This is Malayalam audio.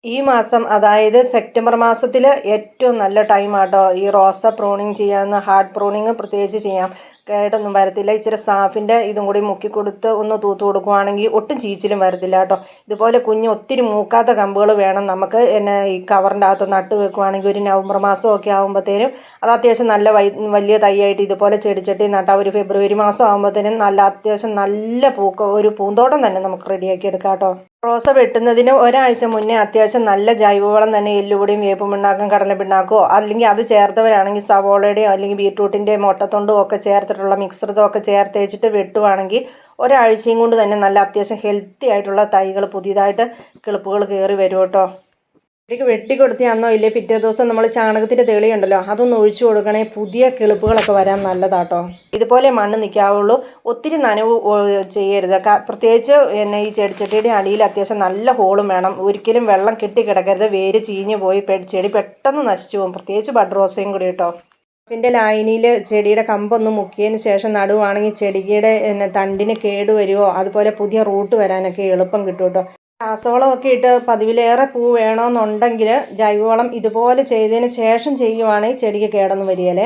ഈ മാസം അതായത് സെപ്റ്റംബർ മാസത്തിൽ ഏറ്റവും നല്ല ടൈമാട്ടോ ഈ റോസ പ്രൂണിങ് ചെയ്യാവുന്ന ഹാർഡ് പ്രൂണിങ് പ്രത്യേകിച്ച് ചെയ്യാം. കേടൊന്നും വരത്തില്ല. ഇച്ചിരി സാഫിൻ്റെ ഇതും കൂടി മുക്കി കൊടുത്ത് ഒന്ന് തൂത്ത് കൊടുക്കുവാണെങ്കിൽ ഒട്ടും ചീച്ചിലും വരത്തില്ല കേട്ടോ. ഇതുപോലെ ഒത്തിരി മൂക്കാത്ത കമ്പുകൾ വേണം നമുക്ക്. ഈ കവറിൻ്റെ അകത്ത് നട്ട് വെക്കുവാണെങ്കിൽ ഒരു നവംബർ മാസമൊക്കെ ആകുമ്പോഴത്തേനും അത് അത്യാവശ്യം നല്ല വലിയ തൈയായിട്ട് ഇതുപോലെ ചെടിച്ചട്ടി നട്ടാൽ ഒരു ഫെബ്രുവരി മാസം ആകുമ്പോഴത്തേനും അത്യാവശ്യം നല്ല ഒരു പൂന്തോട്ടം തന്നെ നമുക്ക് റെഡിയാക്കി എടുക്കാം കേട്ടോ. റോസ വെട്ടുന്നതിന് ഒരാഴ്ച മുന്നേ അത്യാവശ്യം നല്ല ജൈവവളം തന്നെ എല്ലുപൊടിയും വേപ്പും പിണ്ണാക്കും കടല പിണ്ണാക്കോ അല്ലെങ്കിൽ അത് ചേർത്തവരാണെങ്കിൽ സവോളയുടെയോ അല്ലെങ്കിൽ ബീട്രൂട്ടിൻ്റെയോ മുട്ടത്തൊണ്ടും ഒക്കെ ചേർത്തിട്ടുള്ള മിക്സറും ഒക്കെ ചേർത്ത് വെച്ചിട്ട് വെട്ടുവാണെങ്കിൽ ഒരാഴ്ചയും കൊണ്ട് തന്നെ നല്ല അത്യാവശ്യം ഹെൽത്തി ആയിട്ടുള്ള തൈകൾ പുതിയതായിട്ട് കിളിപ്പുകൾ കയറി വരും കേട്ടോ. ചെടിക്ക് വെട്ടി കൊടുത്തിയാന്നോ ഇല്ലേ പിറ്റേ ദിവസം നമ്മൾ ചാണകത്തിൻ്റെ തെളിയുണ്ടല്ലോ അതൊന്ന് ഒഴിച്ചു കൊടുക്കണേ, പുതിയ കിളിപ്പുകളൊക്കെ വരാൻ നല്ലതാട്ടോ. ഇതുപോലെ മണ്ണ് നിൽക്കാവുള്ളൂ, ഒത്തിരി നനവ് ചെയ്യരുത്. പ്രത്യേകിച്ച് ഈ ചെടിച്ചട്ടിയുടെ അടിയിൽ അത്യാവശ്യം നല്ല ഹോളും വേണം. ഒരിക്കലും വെള്ളം കെട്ടിക്കിടക്കരുത്, വേര് ചീഞ്ഞ് പോയി ചെടി പെട്ടെന്ന് നശിച്ചു പോകും. പ്രത്യേകിച്ച് ബഡ് റോസയും കൂടി കേട്ടോ. ഇതിൻ്റെ ലായനിയിൽ ചെടിയുടെ കമ്പൊന്ന് മുക്കിയതിന് ശേഷം നടുവാണെങ്കിൽ ചെടിയുടെ തണ്ടിന് കേട് വരുമോ അതുപോലെ പുതിയ റൂട്ട് വരാനൊക്കെ എളുപ്പം കിട്ടും കേട്ടോ. രാസവളമൊക്കെ ഇട്ട് പതിവിലേറെ പൂ വേണമെന്നുണ്ടെങ്കിൽ ജൈവവളം ഇതുപോലെ ചെയ്തതിന് ശേഷം ചെയ്യുവാണെങ്കിൽ ചെടിക്ക് കേടൊന്നും വരികയില്ലേ.